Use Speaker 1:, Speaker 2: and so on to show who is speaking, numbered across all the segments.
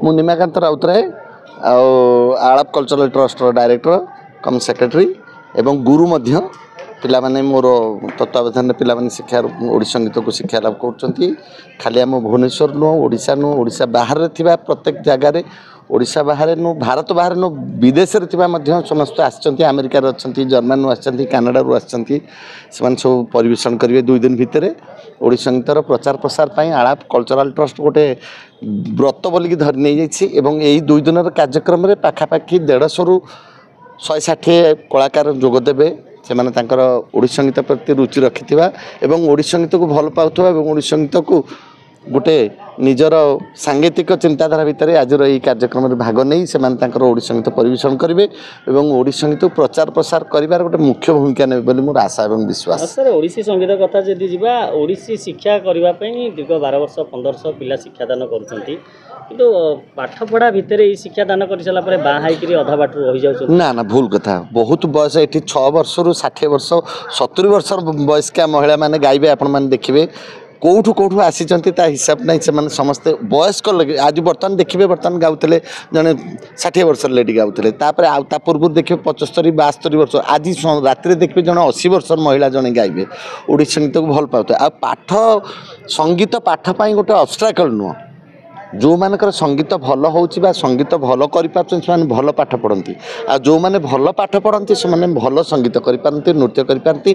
Speaker 1: मु निमाकांत राउतराय आलाप cultural trust director कम secretary एवं गुरु मध्य पिला माने मोर तत्वावधान पिला माने शिक्षा ओडिया संगीत को शिक्षा लाभ कर खाली आम भुवनेश्वर नु ओडिशा नु ओडिशा बाहर थिबा प्रत्येक जगार ओडिशा बाहर नु भारत बाहर नु विदेश रे थिबा मध्य समस्त आछंती अमेरिका रे अछंती जर्मन नु आछंती कनाडा रू आछंती समान सब परिवेशन करिवे 2 दिन भितर ओडिया संगीतर प्रचार प्रसार पई आलाप कल्चरल ट्रस्ट गोटे व्रत बोलिकी धरि नै जाइछि एवं एही 2 दिनर कार्यक्रम रे पाखापाखि 150 रु 160 कलाकार जोग देबे से माने तांकर ओडिया संगीत प्रति रुचि रखिथिबा एवं ओडिया संगीत को भल पाउथबा एवं ओडिया संगीत को गोटे निजर सांगीतिक चिंताधारा भितर आज यही कार्यक्रम में भाग नहीं से ओडिया संगीत परिवेशन करेंगे और ओडिया संगीत प्रचार प्रसार कर गोटे मुख्य भूमिका ने मोर आशा और विश्वास।
Speaker 2: सर ओडिसी संगीत कथा जदि जीवा ओडिसी शिक्षा करने दीर्घ 12 वर्ष 15 वर्ष पिला शिक्षादान करुँच किंतु पाठ पढ़ा भितर ये शिक्षादान कर सारा बाहर अधा बाट रही जाऊँ
Speaker 1: ना ना भूल कथा बहुत बयस ये 6 वर्ष रु 60 वर्ष 70 वर्ष वयस्का महिला मैंने गाइबे आपण मैंने देखिए कौठू कौठू आसी हिसाब ना से समस्ते वयस्क आज बर्तमान देखिए बर्तमान गाँव जड़े 60 वर्ष लेडी गाँव ता पूर्व देखिए 75 72 वर्ष आज राति देखिए जड़े 80 वर्ष महिला जड़े गाइबे ओडिया संगीत को भल पाते आ पाठ संगीत पाठ पाई गोटे ऑब्स्ट्रैकल नुह जो मानकर संगीत भल हो संगीत भल कर भल पाठ पढ़ती आ जो मैंने भल पाठ पढ़ती से भल संगीत करपारती नृत्य करपारती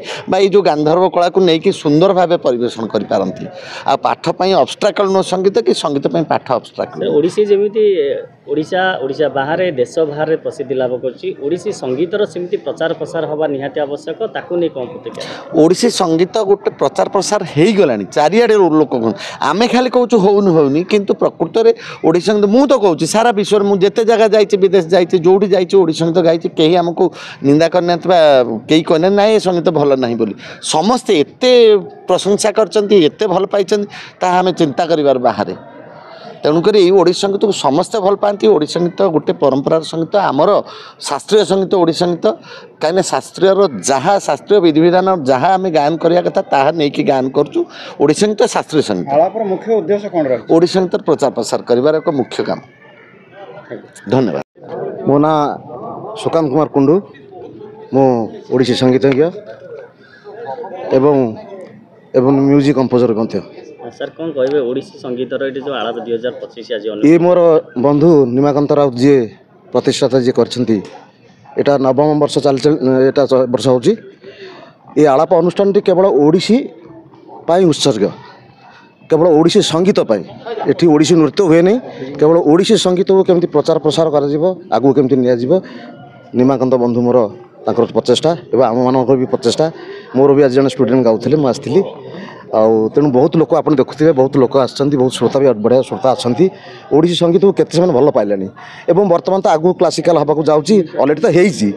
Speaker 1: जो गांधर्व कला को लेकिन सुंदर भाव परिवेशन करपारती आ पाठ पाई ऑब्स्ट्रैकल नो संगीत कि संगीत पाई पाठ ऑब्स्ट्रैकल
Speaker 2: ओडिसी जेमिति ओडिशा ओडिशा बाहर देश बाहर प्रसिद्धि लाभ करछि ओडिसी संगीतर सेमिति प्रचार प्रसार हवा निहाती आवश्यक ताकू नै कोन प्रतिक्रिया
Speaker 1: ओडिसी संगीत गोटे प्रचार प्रसार हेई गलानी चारियाडे लोक आमे खाली कहूँ होउनी किंतु प्रकृति ओडिया संगीत मु तो कहूँ सारा विश्व में जिते जगह जाइए विदेश जाइए जो जाइए ओडिया संगीत गाई कहीं आमको निंदा करना कई कहना ना ये संगीत भल ना बोली समस्ते एते प्रशंसा करते भल पाई आम चिंता कर बाहर तेणुक ओडिया संगीत को समस्ते भल पाती ओडिया संगीत गोटे परंपरार संगीत आमर शास्त्रीय संगीत ओडिया संगीत कहीं शास्त्रीय जहाँ शास्त्रीय विधि विधान जहाँ आम गायन करवा कथा ताहा नहीं कि गायन करूँ ओडिया संगीत शास्त्रीय संगीत
Speaker 3: मुख्य उद्देश्य कौन रहा
Speaker 1: ओडिया संगीत प्रचार प्रसार कर एक मुख्य काम। धन्यवाद।
Speaker 3: मो ना सुकांत कुमार कुंडू मो ओडिसी संगीतज्ञ एवं म्यूजिक कंपोजर मध्य।
Speaker 2: सर कौन कहे ओडिसी संगीत जो आलाप 2025 आज
Speaker 3: ये मोर बंधु निमाकांत राउत जी प्रतिष्ठाता जी करछंती एटा 9म वर्ष एटा वर्ष होची ये आलाप अनुष्ठान केवल ओडिसी पाई उत्सर्ग केवल ओडिसी संगीत पाई एठी ओडिसी नृत्य हुए नहीं केवल ओडिसी संगीत को केमती प्रचार प्रसार कर आगू केमती निया निमाकांत बंधु मोर तांकर प्रचेष्टा एवं आम मानकर भी प्रचेष्टा मोर भी आज जन स्टूडेंट गाउले मुझे तेणु बहुत लोक आप देखुए बहुत लोक आसछंती बहुत श्रोता भी बढ़िया श्रोता अच्छा ओडिसी संगीत को केते से भल पाइलानी एवं वर्तमान तो आगू क्लासिकल हवा जाऊँगी अलरेडी तो होती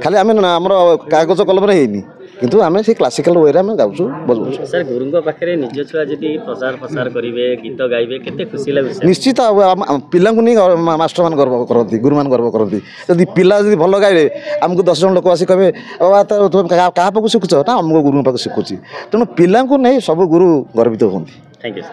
Speaker 3: खाली आम आमर कागज कलम होनी किंतु आम से क्लासिकल वे आम गाँव बजाऊ।
Speaker 2: सर गुरुंग पाखे निज छुआ जदि प्रचार प्रसार करेंगे गीत गाइबे केते खुशी लगे
Speaker 3: निश्चित पिला नहीं मास्टर मान गर्व करती गुरु मान गर्व करती जदि पिला जदि भल गाइले आमको 10 जन लोक आसी कहे बाबा तुम क्या पाक शिखुच ना आमको गुरु पाक शिखुची तेणु पिला नहीं सब गुरु गर्वित होती।
Speaker 2: Thank you.